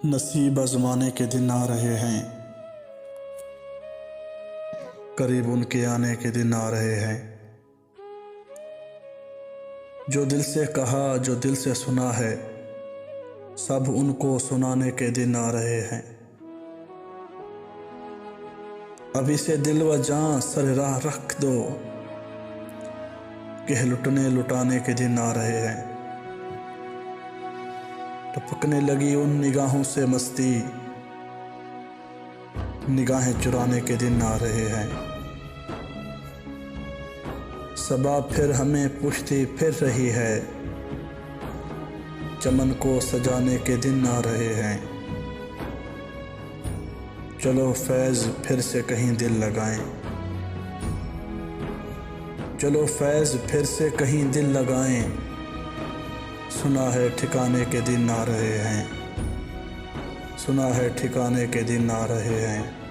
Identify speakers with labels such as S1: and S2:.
S1: नसीब आजमाने के दिन आ रहे हैं, करीब उनके आने के दिन आ रहे हैं। जो दिल से कहा, जो दिल से सुना है, सब उनको सुनाने के दिन आ रहे हैं। अभी से दिल व जान सर राह रख दो, कह लुटने लुटाने के दिन आ रहे हैं। टपकने लगी उन निगाहों से मस्ती, निगाहें चुराने के दिन आ रहे हैं। सबा फिर हमें पूछती फिर रही है, चमन को सजाने के दिन आ रहे हैं। चलो फैज़ फिर से कहीं दिल लगाएं, चलो फैज़ फिर से कहीं दिल लगाएं। सुना है ठिकाने के दिन आ रहे हैं, सुना है ठिकाने के दिन आ रहे हैं।